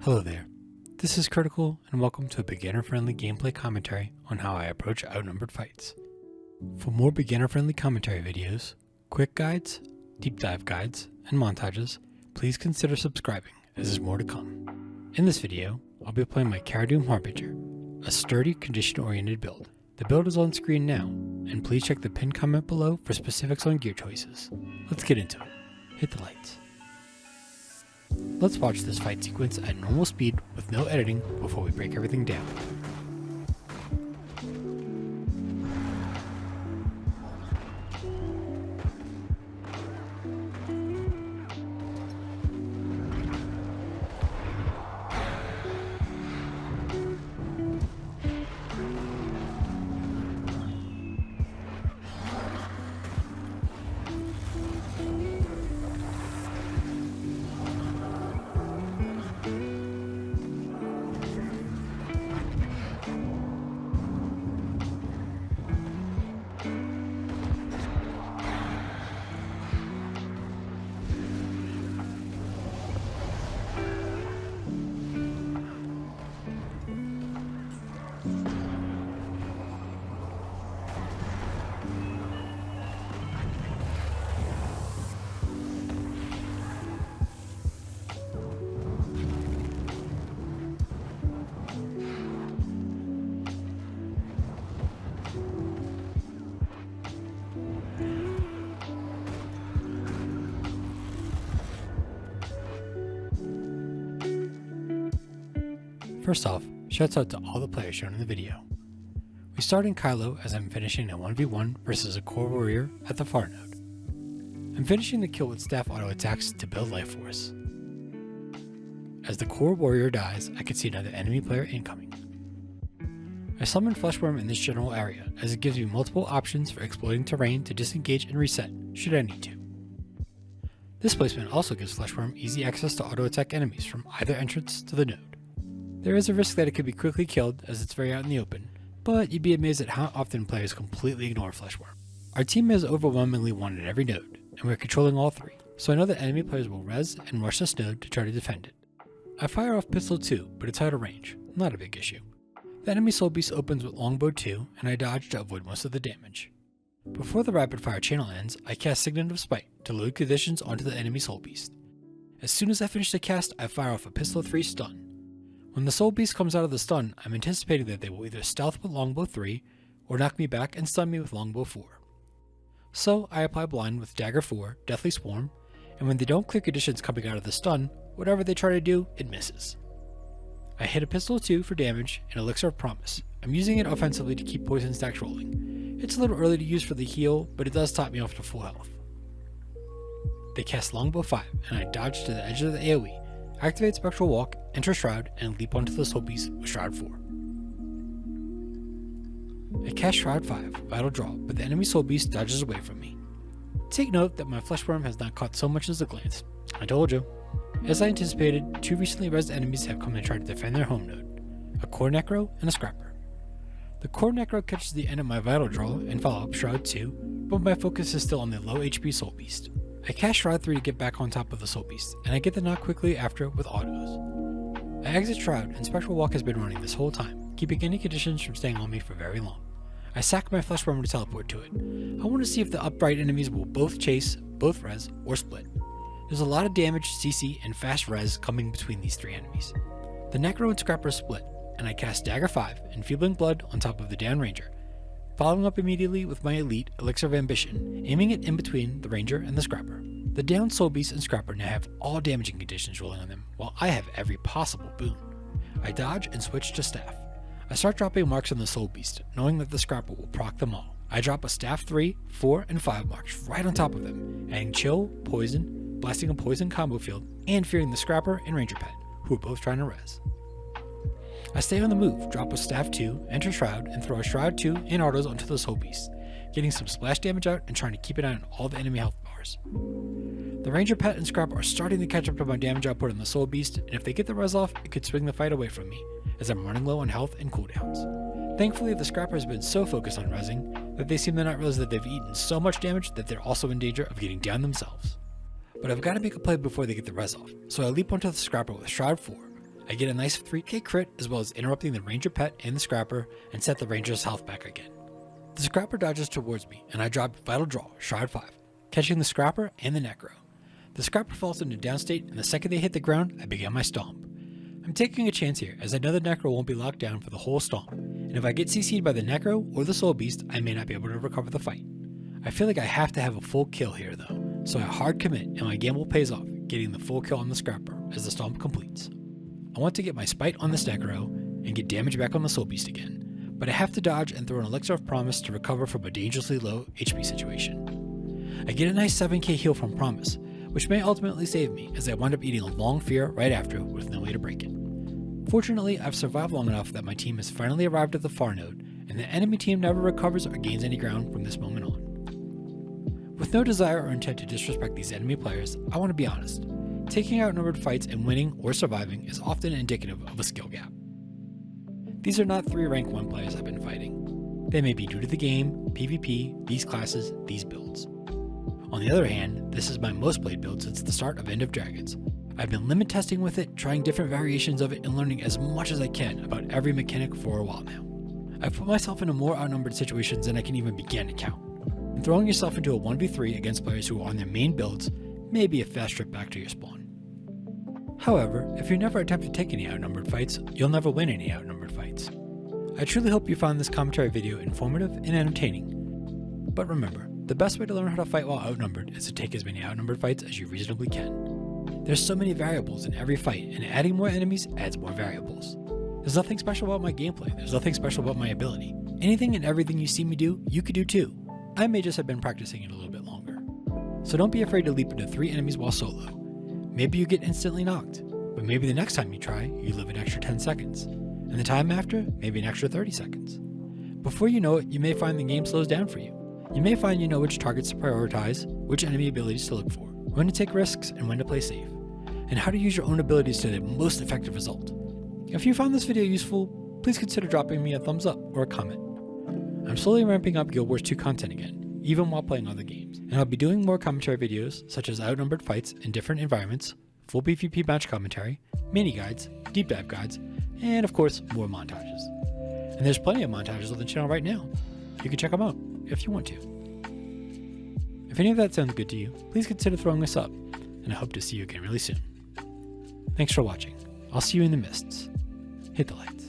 Hello there, this is Critical and welcome to a beginner-friendly gameplay commentary on how I approach outnumbered fights. For more beginner-friendly commentary videos, quick guides, deep dive guides, and montages, please consider subscribing as there's more to come. In this video, I'll be playing my GW2 Harbinger, a sturdy condition-oriented build. The build is on screen now, and please check the pinned comment below for specifics on gear choices. Let's get into it. Hit the lights. Let's watch this fight sequence at normal speed with no editing before we break everything down. First off, shouts out to all the players shown in the video. We start in Kylo as I'm finishing a 1v1 versus a core warrior at the far node. I'm finishing the kill with staff auto attacks to build life force. As the core warrior dies, I can see another enemy player incoming. I summon Fleshworm in this general area as it gives me multiple options for exploiting terrain to disengage and reset should I need to. This placement also gives Fleshworm easy access to auto attack enemies from either entrance to the node. There is a risk that it could be quickly killed as it's very out in the open, but you'd be amazed at how often players completely ignore Fleshworm. Our team is overwhelmingly one at every node, and we're controlling all three, so I know that enemy players will res and rush this node to try to defend it. I fire off pistol 2, but it's out of range, not a big issue. The enemy soul beast opens with longbow 2, and I dodge to avoid most of the damage. Before the rapid fire channel ends, I cast Signet of Spite to load conditions onto the enemy soul beast. As soon as I finish the cast, I fire off a pistol 3 stun. When the soul beast comes out of the stun, I'm anticipating that they will either stealth with longbow 3 or knock me back and stun me with longbow 4. So I apply blind with dagger 4, deathly swarm, and when they don't clear conditions coming out of the stun, whatever they try to do, it misses. I hit a pistol 2 for damage and elixir of promise. I'm using it offensively to keep poison stacks rolling. It's a little early to use for the heal, but it does top me off to full health. They cast longbow 5 and I dodge to the edge of the AoE, activate Spectral Walk, enter Shroud, and leap onto the soul beast with Shroud 4. I cast Shroud 5, Vital Draw, but the enemy soul beast dodges away from me. Take note that my Fleshworm has not caught so much as a glance. I told you. As I anticipated, 2 recently rezzed enemies have come to try to defend their home node, a Core Necro and a Scrapper. The Core Necro catches the end of my Vital Draw and follow up Shroud 2, but my focus is still on the low HP soul beast. I cast Shroud 3 to get back on top of the soul beast, and I get the knock quickly after with autos. I exit Shroud, and Spectral Walk has been running this whole time, keeping any conditions from staying on me for very long. I sack my Fleshworm to teleport to it. I want to see if the upright enemies will both chase, both res, or split. There's a lot of damage, CC, and fast res coming between these 3 enemies. The Necro and Scrapper split, and I cast Dagger 5, Enfeebling Blood on top of the down Ranger, following up immediately with my elite Elixir of Ambition, aiming it in between the Ranger and the Scrapper. The down Soul Beast and Scrapper now have all damaging conditions rolling on them, while I have every possible boon. I dodge and switch to Staff. I start dropping marks on the Soul Beast, knowing that the Scrapper will proc them all. I drop a Staff 3, 4, and 5 marks right on top of them, adding Chill, Poison, blasting a Poison combo field, and fearing the Scrapper and Ranger Pet, who are both trying to res. I stay on the move, drop a Staff 2, enter Shroud, and throw a Shroud 2 and autos onto the Soul Beast, getting some splash damage out and trying to keep an eye on all the enemy health bars. The Ranger Pet and Scrap are starting to catch up to my damage output on the Soul Beast, and if they get the res off, it could swing the fight away from me, as I'm running low on health and cooldowns. Thankfully, the Scrapper has been so focused on rezzing that they seem to not realize that they've eaten so much damage that they're also in danger of getting down themselves. But I've got to make a play before they get the res off, so I leap onto the Scrapper with Shroud 4. I get a nice 3k crit as well as interrupting the ranger pet and the scrapper and set the ranger's health back again. The scrapper dodges towards me and I drop Vital Draw, Shroud 5, catching the scrapper and the necro. The scrapper falls into downstate and the second they hit the ground, I begin my stomp. I'm taking a chance here as I know the necro won't be locked down for the whole stomp, and if I get CC'd by the necro or the soul beast, I may not be able to recover the fight. I feel like I have to have a full kill here though, so I hard commit and my gamble pays off, getting the full kill on the scrapper as the stomp completes. I want to get my spite on this necro and get damage back on the soul beast again, but I have to dodge and throw an elixir of promise to recover from a dangerously low HP situation. I get a nice 7k heal from promise, which may ultimately save me as I wind up eating a long fear right after with no way to break it. Fortunately, I've survived long enough that my team has finally arrived at the far node, and the enemy team never recovers or gains any ground from this moment on. With no desire or intent to disrespect these enemy players, I want to be honest. Taking outnumbered fights and winning or surviving is often indicative of a skill gap. These are not 3 rank 1 players I've been fighting. They may be new to the game, PvP, these classes, these builds. On the other hand, this is my most played build since the start of End of Dragons. I've been limit testing with it, trying different variations of it and learning as much as I can about every mechanic for a while now. I've put myself into more outnumbered situations than I can even begin to count. And throwing yourself into a 1v3 against players who are on their main builds may be a fast trip back to your spawn. However, if you never attempt to take any outnumbered fights, you'll never win any outnumbered fights. I truly hope you found this commentary video informative and entertaining. But remember, the best way to learn how to fight while outnumbered is to take as many outnumbered fights as you reasonably can. There's so many variables in every fight, and adding more enemies adds more variables. There's nothing special about my gameplay, there's nothing special about my ability. Anything and everything you see me do, you could do too. I may just have been practicing it a little bit longer. So don't be afraid to leap into 3 enemies while solo. Maybe you get instantly knocked, but maybe the next time you try, you live an extra 10 seconds. And the time after, maybe an extra 30 seconds. Before you know it, you may find the game slows down for you. You may find you know which targets to prioritize, which enemy abilities to look for, when to take risks and when to play safe, and how to use your own abilities to the most effective result. If you found this video useful, please consider dropping me a thumbs up or a comment. I'm slowly ramping up Guild Wars 2 content again, even while playing other games, and I'll be doing more commentary videos such as outnumbered fights in different environments, full PvP match commentary, mini guides, deep dive guides, and of course more montages. And there's plenty of montages on the channel right now. You can check them out if you want to. If any of that sounds good to you, please consider throwing us up, and I hope to see you again really soon. Thanks for watching. I'll see you in the mists. Hit the lights.